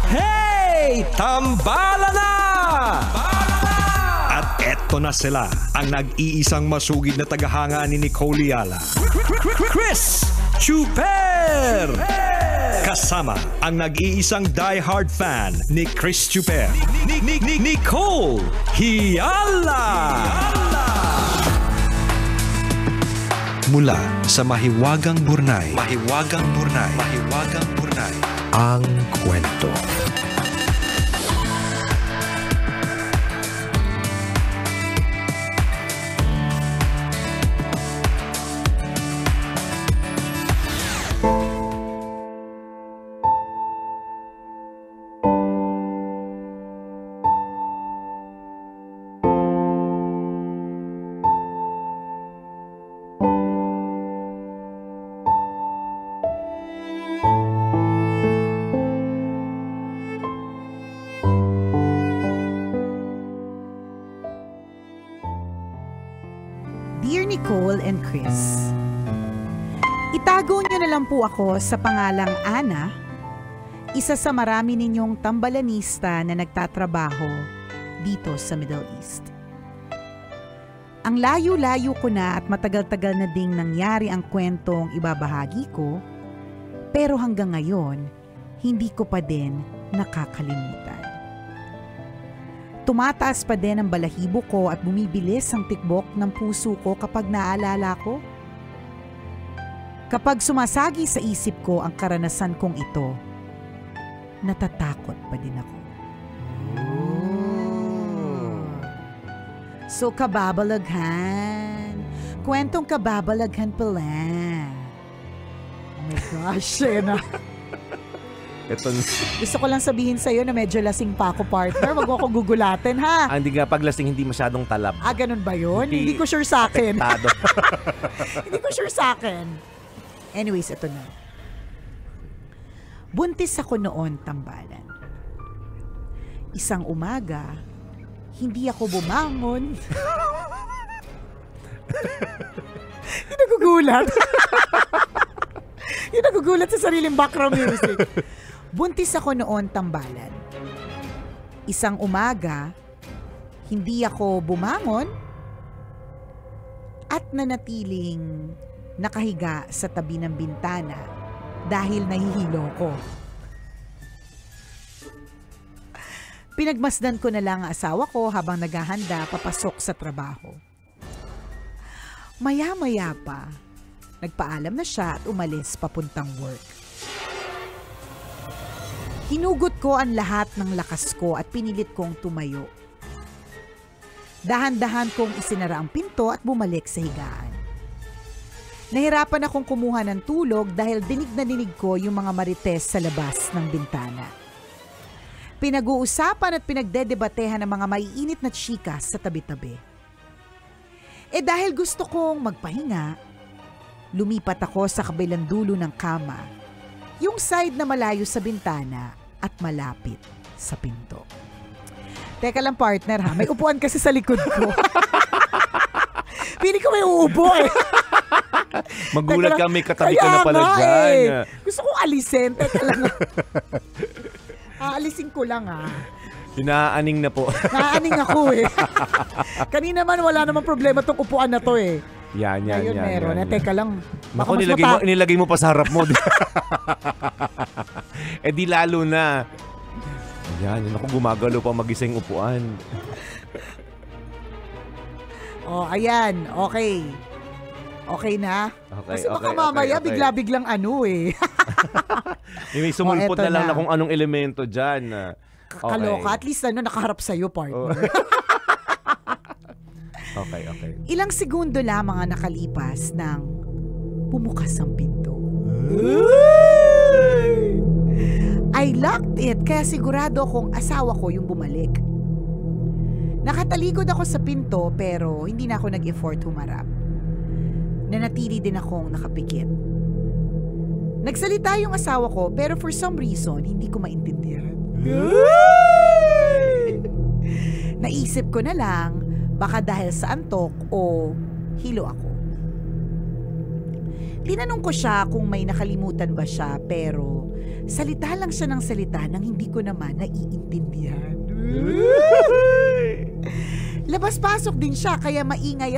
Hey! Tambala na! At eto na sila, ang nag-iisang masugid na tagahanga ni Nicole Yala. Chris Chuper! Kasama ang nag-iisang die-hard fan ni Chris Chuper, Nicole Yala! Mula sa Mahiwagang Burnay, ang kwento. Dear Nicole and Chris, itago niyo na lang po ako sa pangalang Ana, isa sa marami ninyong tambalanista na nagtatrabaho dito sa Middle East. Ang layo-layo ko na at matagal-tagal na ding nangyari ang kwentong ibabahagi ko, pero hanggang ngayon, hindi ko pa din nakakalimutan. Tumataas pa din ang balahibo ko at bumibilis ang tikbok ng puso ko kapag naalala ko. Kapag sumasagi sa isip ko ang karanasan kong ito, natatakot pa din ako. So kababalaghan. Kwentong kababalaghan pala. Oh my gosh, na. Gusto ko lang sabihin sa'yo na medyo lasing pa ako, partner. Wag mo akong gugulatin, ha? Hindi nga, pag lasing hindi masyadong talab. Ganun ba yun? Hindi ko sure sa akin. Hindi ko sure sa akin. Anyways, ito na. Buntis ako noon, tambalan. Isang umaga, hindi ako bumangon. Yung nagugulat. Yung nagugulat sa sariling background music. Buntis ako noon, tambalan. Isang umaga, hindi ako bumangon at nanatiling nakahiga sa tabi ng bintana dahil nahihilo ko. Pinagmasdan ko na lang ang asawa ko habang naghahanda papasok sa trabaho. Maya-maya pa, nagpaalam na siya at umalis papuntang work. Hinugot ko ang lahat ng lakas ko at pinilit kong tumayo. Dahan-dahan kong isinara ang pinto at bumalik sa higaan. Nahirapan akong kumuha ng tulog dahil dinig na dinig ko yung mga marites sa labas ng bintana. Pinag-uusapan at pinagdedebatehan ng mga maiinit na chika sa tabi-tabi. Dahil gusto kong magpahinga, lumipat ako sa kabilang dulo ng kama, yung side na malayo sa bintana at malapit sa pinto. Teka lang, partner, ha? May upuan kasi sa likod ko. Pili ko may uupo eh. Magulat ka, may katabi ka na pala dyan. Gusto kong alisin. Teka lang. Aalisin ko lang, ha. Inaaning na po. Naaning ako eh. Kanina man wala namang problema tong upuan na to eh. Yan. Meron. Teka lang. Naku, nilagay mo pa sa harap mo. Di lalo na. Yan, naku, gumagalo pa magising upuan. Ayan. Okay. Okay na? Okay, kasi baka mamaya bigla-biglang eh. May sumulpot na lang na kung anong elemento dyan. Kaloka. At least nakaharap sa'yo, partner. Okay. Ilang segundo lamang ang nakalipas nang bumukas ang pinto. I locked it kaya sigurado akong asawa ko yung bumalik. Nakatalikod ako sa pinto pero hindi na ako nag-effort humarap. Nanatili din akong nakapikit. Nagsalita yung asawa ko pero for some reason hindi ko maintindihan. Naisip ko na lang baka dahil sa antok o hilo ako. Tinanong ko siya kung may nakalimutan ba siya pero Salita lang siya ng salita nang hindi ko naman naiintindihan. Labas-pasok din siya kaya maingay.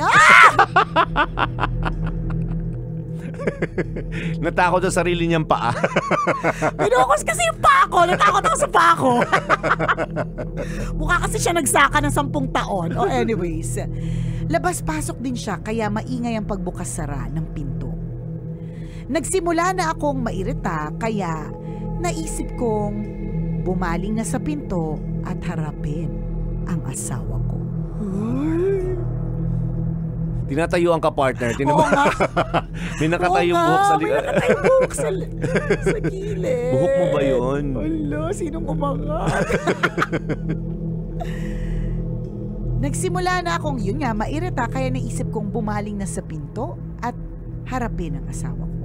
Natakot sa sarili niyang paa. Pinukos kasi yung paa ko. Natakot ako sa paa ko. Mukha kasi siya nagsaka ng 10 taon. Anyways, labas-pasok din siya kaya maingay ang pagbukas-sara ng pinto. Nagsimula na akong mairita kaya naisip kong bumaling na sa pinto at harapin ang asawa ko. Tinatayuan ka, partner. Oo nga. May nakatayong buhok sa May nakatayong buhok sa gilid. Buhok mo ba yun? Wala, sinong umangat? Nagsimula na akong yun nga, mairita kaya naisip kong bumaling na sa pinto at harapin ang asawa ko.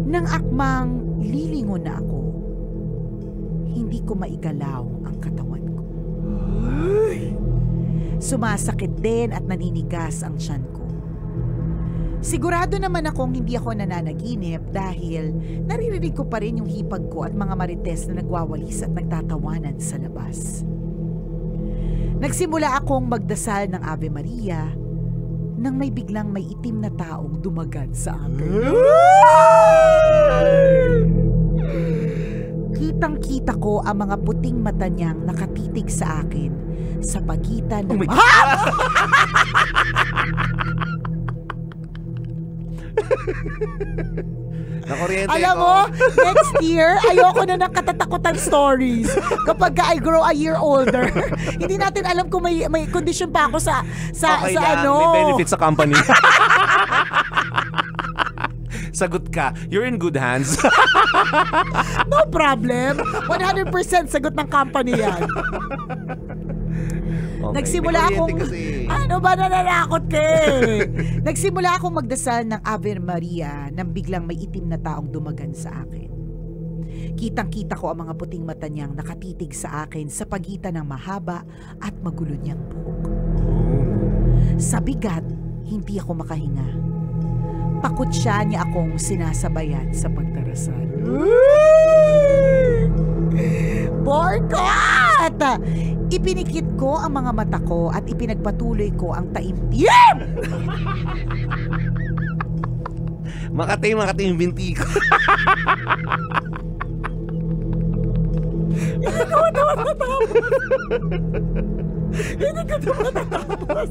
Nang akmang lilingon na ako, hindi ko maigalaw ang katawan ko. Sumasakit din at naninigas ang tiyan ko. Sigurado naman akong hindi ako nananaginip dahil naririnig ko pa rin yung hipag ko at mga marites na nagwawalis at nagtatawanan sa labas. Nagsimula akong magdasal ng Ave Maria nang may biglang may itim na taong dumagat sa akin. Kitang-kita ko ang mga puting mata niyang nakatitig sa akin sa pagitan ng... Alam mo, next year, ayoko na ng katatakutan stories. Kapag I grow a year older, hindi natin alam kung may condition pa ako sa okay lang, ano. may benefit sa company. Sagot ka, you're in good hands. No problem. 100% sagot ng company yan. Okay. Nagsimula akong... Ano ba nananakot ka eh? Nagsimula akong magdasal ng Ave Maria nang biglang may itim na taong dumagan sa akin. Kitang-kita ko ang mga puting mata niyang nakatitig sa akin sa pagitan ng mahaba at magulo niyang buhok. Sa bigat, hindi ako makahinga. Pakutsa niya akong sinasabayan sa pagdarasal. Boycott! Ipinikit ko ang mga mata ko at ipinagpatuloy ko ang taimtim. Makati yung binti ko. Hindi ko matatapos. Hindi ko matatapos.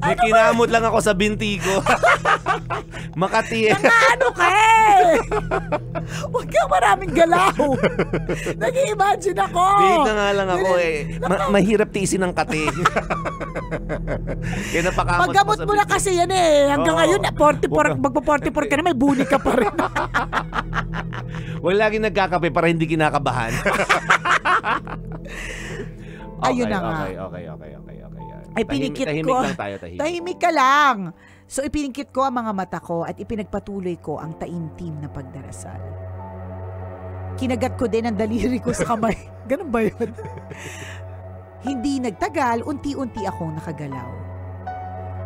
May kinamot lang ako sa binti ko. Makati eh. Ano ka eh? Huwag kang maraming galaw. Nag-i-imagine ako. Big na nga lang ako eh. Mahirap tiisin ng kati. Kaya napakamot paggamot mo na kasi yan eh. Hanggang ngayon, 44, magpa-44 ka na, may buni ka pa rin. Wala lagi nagkakape para hindi kinakabahan. Ayun na nga. Okay. Ay pinikit tahimik ko. Lang tayo, Tahimik ka lang. So ipinikit ko ang mga mata ko at ipinagpatuloy ko ang taimtim na pagdarasal. Kinagat ko din ang daliri ko sa kamay. Ganun ba yun? Hindi nagtagal, unti-unti akong nakagalaw.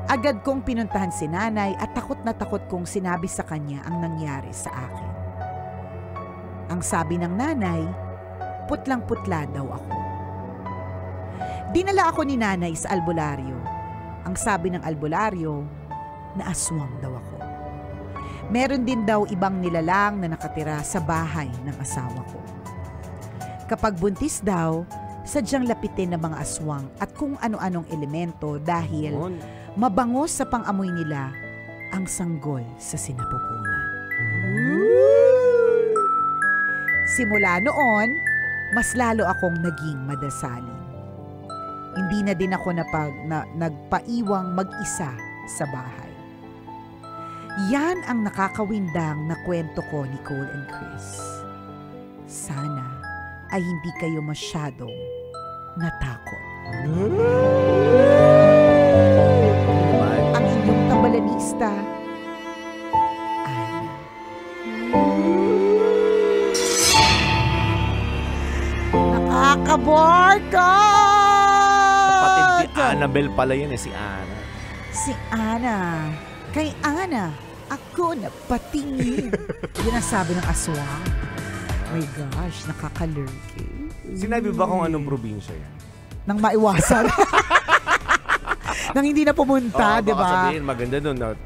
Agad kong pinuntahan si nanay at takot na takot kong sinabi sa kanya ang nangyari sa akin. Ang sabi ng nanay, putlang-putla daw ako. Dinala ako ni nanay sa albularyo. Ang sabi ng albularyo, na aswang daw ako. Meron din daw ibang nilalang na nakatira sa bahay ng asawa ko. Kapag buntis daw, sadyang lapitin ng mga aswang at kung ano-anong elemento dahil mabangos sa pang-amoy nila ang sanggol sa sinapupunan. Simula noon, mas lalo akong naging madasalin. Hindi na din ako nagpaiwang mag-isa sa bahay. Yan ang nakakawindang na kwento ko ni Cole and Chris. Sana ay hindi kayo masyadong natakot. Ang inyong tambalanista, Ana. Nakakaborkot! Kapatid ni Annabelle pala yun eh, si Ana. Si Ana. Kay Ana, ako na patingin. Yun ang sabi ng aswang. My gosh, nakakalurky. Sinabi ba kung anong probinsya yan? Nang maiwasan. Nang hindi na pumunta, di Baka ba? sabihin, maganda doon na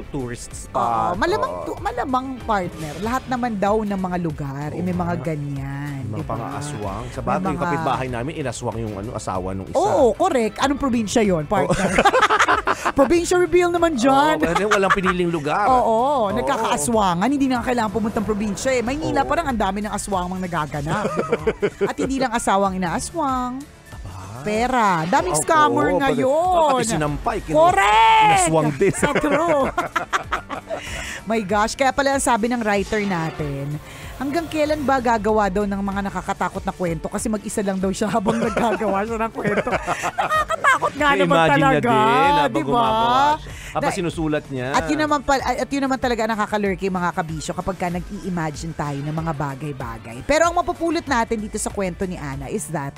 tourist spot. Malamang partner. Lahat naman daw ng mga lugar, may mga ganyan. Mga Diba? pang-aswang. Sa bagay, May yung mga- kapitbahay namin, inaswang yung asawa nung isa. Oo, correct. Anong probinsya yon, partner? Probinsya reveal naman dyan. Kasi walang piniling lugar. Oo, nagkakaaswangan. Hindi na kailangan pumuntang probinsya eh. Maynila parang ang dami ng aswang nagaganap. Diba? At hindi lang asawang inaaswang. Pera. Daming scammer ngayon. Pati sinampay. Correct! Inaswang din. Sa true. My gosh, kaya pala ang sabi ng writer natin, hanggang kailan ba gagawa daw ng mga nakakatakot na kwento? Kasi mag-isa lang daw siya habang nagagawa siya ng kwento. Nakakatakot nga naman Imagine talaga. niya din habang Diba? gumagawa siya. Habang sinusulat niya. At yun naman talaga nakakalurky mga kabisyo kapag ka nag-i-imagine tayo ng mga bagay-bagay. Pero ang mapupulot natin dito sa kwento ni Ana is that,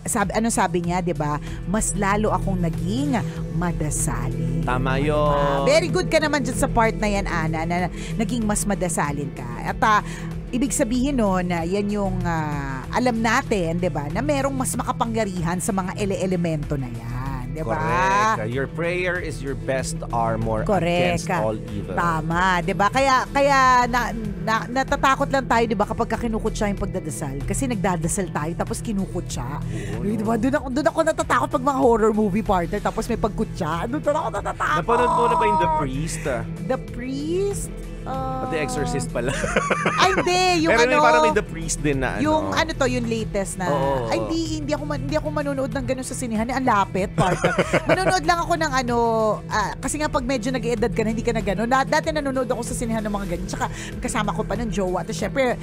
sabi niya, 'di ba? Mas lalo akong naging madasalin. Tama yun. Very good ka naman dyan sa part na yan, Ana, na naging mas madasalin ka. At ibig sabihin nun, yan yung alam natin, 'di ba? Na merong mas makapangyarihan sa mga elemento na yan. Diba? Correct. Your prayer is your best armor Correct. against all evil. Tama, 'di ba? Kaya natatakot lang tayo, 'di ba, kapag kinukutsa yung pagdadasal. Kasi nagdadasal tayo tapos kinukutsa. 'Di ba? Doon ako natatakot pag mga horror movie partner tapos may pagkutsa. Doon ako natatakot. Napanood mo na ba yung The Priest? The Priest? The Exorcist pala. Ay, hindi. Yung Pero may parang may ano, The Priest din na yung yung latest na. Oo. Ay, hindi ako manonood ng ganun sa sinihan. Ang lapit, partner. Manonood lang ako ng kasi nga pag medyo nag-edad ka na, hindi ka na ganun. Dati nanonood ako sa sinihan ng mga ganyan. Tsaka kasama ko pa ng jowa. Tapos syempre,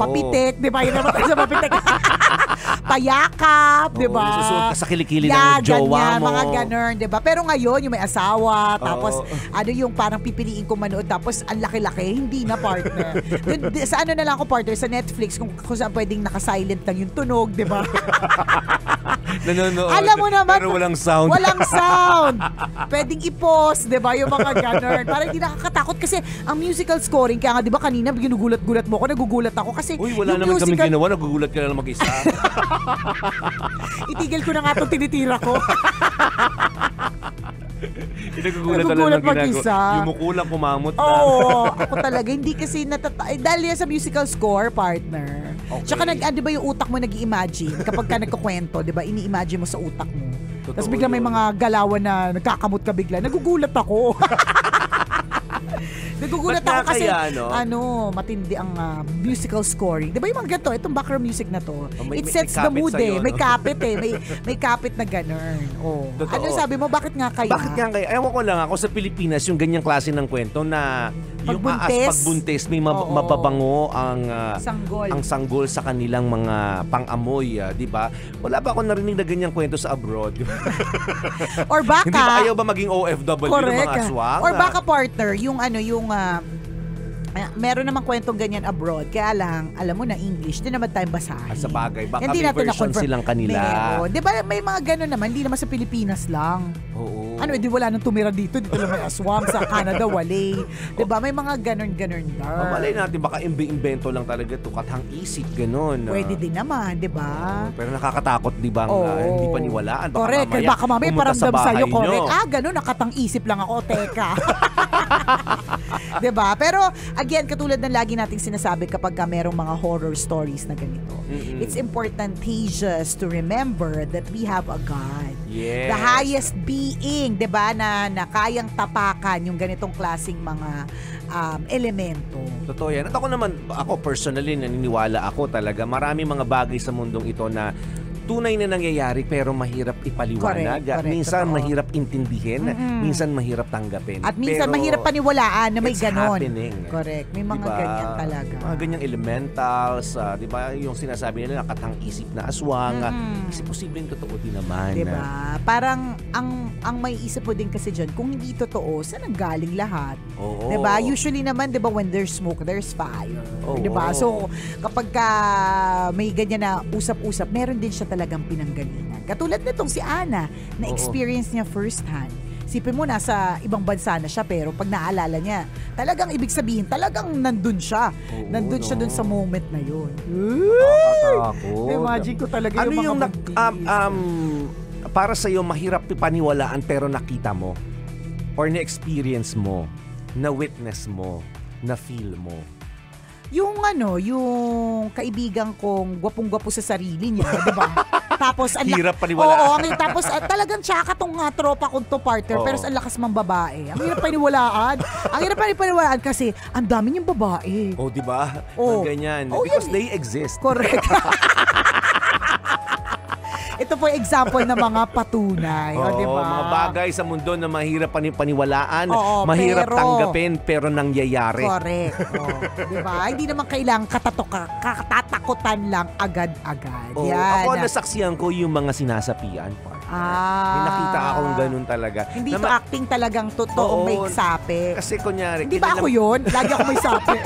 papitik, di ba? Yun naman tayo sa papitik. Payakap, di ba? Susuot ka sa kilikili ng jowa ganyan, mo. mga ganun, di ba? Pero ngayon, yung may asawa, tapos yung parang pipiliin ko manood, tapos ang laki-laki, hindi na, partner. Sa na lang ako, partner, sa Netflix, kung saan pwedeng naka-silent lang yung tunog, di ba? Nanonood. Alam mo naman, pero walang sound. Walang sound. Pwedeng i-pause, di ba? Yung mga ganun. Parang hindi nakakatakot kasi ang musical scoring, kaya nga, di ba, kanina ginugulat-gulat mo ako, nagugulat ako kasi Uy, wala yung naman kami musical- ginawa, nagugulat ka na lang mag-isa. Itigil ko na nga itong tinitira ko. Nagugulat ka Nagugulat lang ng mag-isa. ginagawa. Yumukulang, kumamot na. Oo, ako talaga. Hindi kasi dahil yan sa musical score, partner. Okay. Tsaka di ba yung utak mo nag-i-imagine kapag ka nagkukwento, di ba, ini-imagine mo sa utak mo. Tapos Totoo bigla may yun. mga galawan na nagkakamot ka bigla. Nagugulat ako. Nagugulat Ba't ako nga kasi kaya, matindi ang musical scoring. 'Di ba yung mga ganito, itong background music na to, may it sets the kapit mood sa'yo, May no? kapit may kapit na ganun. Oh. Totoo. Ano sabi mo, bakit nga kaya? Bakit nga kaya? Ewan ko lang, ako sa Pilipinas, yung ganyang klase ng kwento na yung Pagbuntis. pagbuntis, may Oo. mababango ang Sanggol. ang sanggol sa kanilang mga pang-amoy, di ba? Wala ba ako narinig na ganyang kwento sa abroad? Or baka Hindi ba ayaw ba maging OFW ng correct. mga aswang? Or baka, partner, meron namang kwentong ganyan abroad. Kaya lang, alam mo na, English, di naman tayo basahin. Sa bagay, baka Hindi may natin version na-confirm. silang kanila. Meron. Di ba may mga ganun naman, hindi naman sa Pilipinas lang. Oo. Di wala nang tumira dito lang may aswang, sa Canada, wale. Di ba, may mga ganun-ganun na. Malay natin, baka imbento lang talaga to, kathang isip, ganun. Pwede din naman, di ba? Pero nakakatakot, di ba? Hindi paniwalaan. Correct. Baka mamaya pumunta sa paramdam sa'yo, bahay correct. nyo. Ganun, nakatang isip lang ako, teka. Diba? Pero, again, katulad ng lagi nating sinasabi kapag merong mga horror stories na ganito, it's importantageous to remember that we have a God. Yes. The highest being, diba, na kayang tapakan yung ganitong klaseng mga elemento. Totoo yan. At ako personally, naniniwala ako talaga. Marami mga bagay sa mundong ito na tunay na nangyayari pero mahirap ipaliwanag. Correct, Minsan totoo. mahirap intindihin, minsan mahirap tanggapin. At minsan Pero mahirap paniwalaan na may it's ganon. happening. Correct. May mga Diba? ganyan talaga. Mga ganyang elementals, di ba? Yung sinasabi nila, nakatang isip na aswang. Kasi posibleng totoo din naman. Diba? Parang ang may isip mo din kasi dyan, kung hindi totoo, saan ang galing lahat? Oo. Diba? Usually naman, diba, when there's smoke, there's fire. Oo. Diba? So, kapag may ganyan na usap-usap, meron din siya talagang pinanggalingan. Katulad nitong si Ana, na experience niya first hand Sipin mo, nasa ibang bansa na siya, pero pag naalala niya, talagang ibig sabihin, talagang nandun siya. Oo, nandun siya no? dun sa moment na yun. Nakakatakot. Imagine ko talaga Ano yung yung mga para sa iyo mahirap ipaniwalaan pero nakita mo or na-experience mo, na-witness mo, na-feel mo? Yung yung kaibigan kong gwapong-gwapo sa sarili niya, di ba? Tapos, Hirap paniwalaan. Oo, tapos talagang tsaka tong tropa kong to partner, Oo. pero ang lakas mang babae. Ang hirap paniwalaan. Ang hirap paniwalaan kasi ang dami niyang babae. Oh, di ba? Oo. Ganyan. Oh, Because yan. they exist. Correct. Ito po yung example ng mga patunay. Oo, di ba? mga bagay sa mundo na mahirap paniwalaan, Oo, mahirap pero- tanggapin, pero nangyayari. Correct. Oh, di ba? Hindi naman kailangang katatakutan lang agad-agad. Oo, Yan. ako nasaksihan ko yung mga sinasapian. May nakita akong ganun talaga. Hindi Na to acting talagang totoong Oo. may sapi. Kasi kunyari, Hindi ba ako yun? Lagi ako may sapi.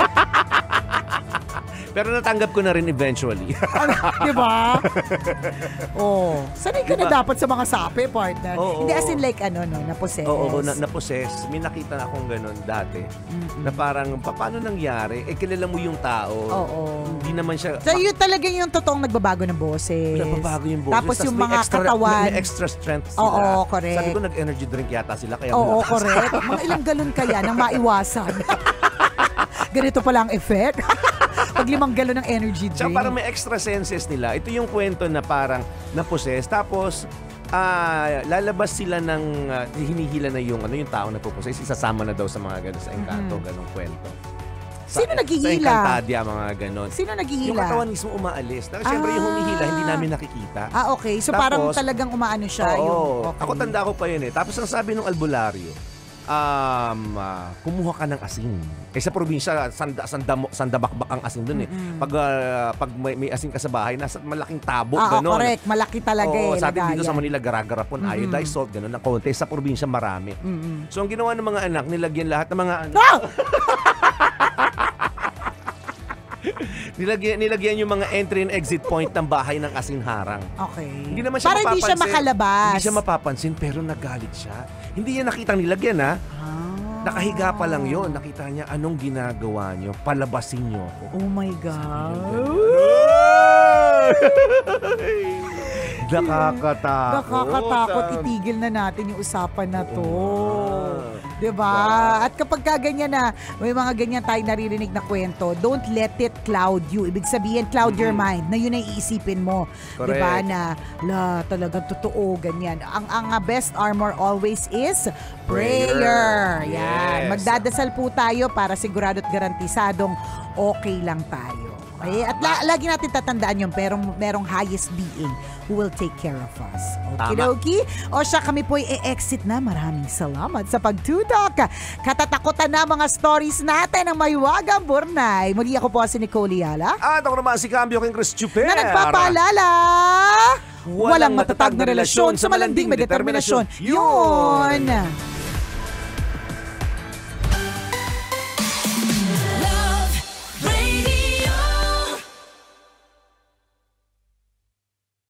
pero natanggap ko na rin eventually. Di ba? Oh. Sanay ka na Diba? dapat sa mga sapi, partner. Oo. Hindi as in like na-possess. Oo, na-possess. May nakita na akong ganun dati. Na parang, paano nangyari? Kilala mo yung tao. Oo. Hindi naman siya... So yun talaga yung totoong nagbabago ng boses. Nababago yung boses. Tapos yung may mga extra, katawan. May extra strength sila. Oo, correct. Sabi ko, nag-energy drink yata sila. Kaya Oo, malakas. correct. Mga ilang galon kaya nang maiwasan. Ganito pala ang effect. Pag 5 galon ng energy drink. Tsaka parang may extra senses nila. Ito yung kwento na parang na-possess. Tapos, lalabas sila ng hinihila na yung tao na possess. Isasama na daw sa mga gano'n sa engkanto, ganong kwento. Sino naghihila? Sa Encantadia, mga ganon. Sino naghihila? Yung katawan mismo umaalis. Siyempre yung humihila, hindi namin nakikita. Okay. So Tapos, parang talagang umaano siya. Oo. Okay. Ako tanda ko pa yun eh. Tapos ang sabi ng albularyo, kumuha ka ng asin. Sa probinsya, sandabakbak ang asin dun eh. Pag may asin ka sa bahay, nasa malaking tabo, gano'n. Correct. Malaki talaga Oo, sa atin lagayan. dito sa Manila, gara-garapon, iodized salt, gano'n, ng konti. Sa probinsya, marami. So, ang ginawa ng mga anak, nilagyan lahat ng mga nilagyan yung mga entry and exit point ng bahay ng asinharang. Okay. Hindi naman siya para mapapansin. hindi siya makalabas. Hindi siya mapapansin, pero nagalit siya. Hindi niya nakitang nilagyan, ha? Nakahiga pa lang yon. Nakita niya, anong ginagawa niyo? Palabasin niyo ako. Oh my God. Nakakatakot. Itigil na natin yung usapan na to. Diba? At kapag ganyan na, may mga ganyan tayo naririnig na kwento, don't let it cloud you. Ibig sabihin, cloud your mind na yun ay iisipin mo. Correct. Diba? Na, talagang totoo, ganyan. Ang best armor always is prayer. Yan. Yes. Magdadasal po tayo para sigurado at garantisadong okay lang tayo. Okay? At lagi natin tatandaan yun, pero merong highest being who will take care of us. Okidoki? O siya, kami po i-exit na. Maraming salamat sa pagtutok. Katatakutan na mga stories natin ng Maywagang Burnay. Muli ako po si Nicole Yala. At ako naman si Cambio King Chris Chuper. Na nagpapaalala, walang matatag na relasyon sa malanding may determinasyon. Yun!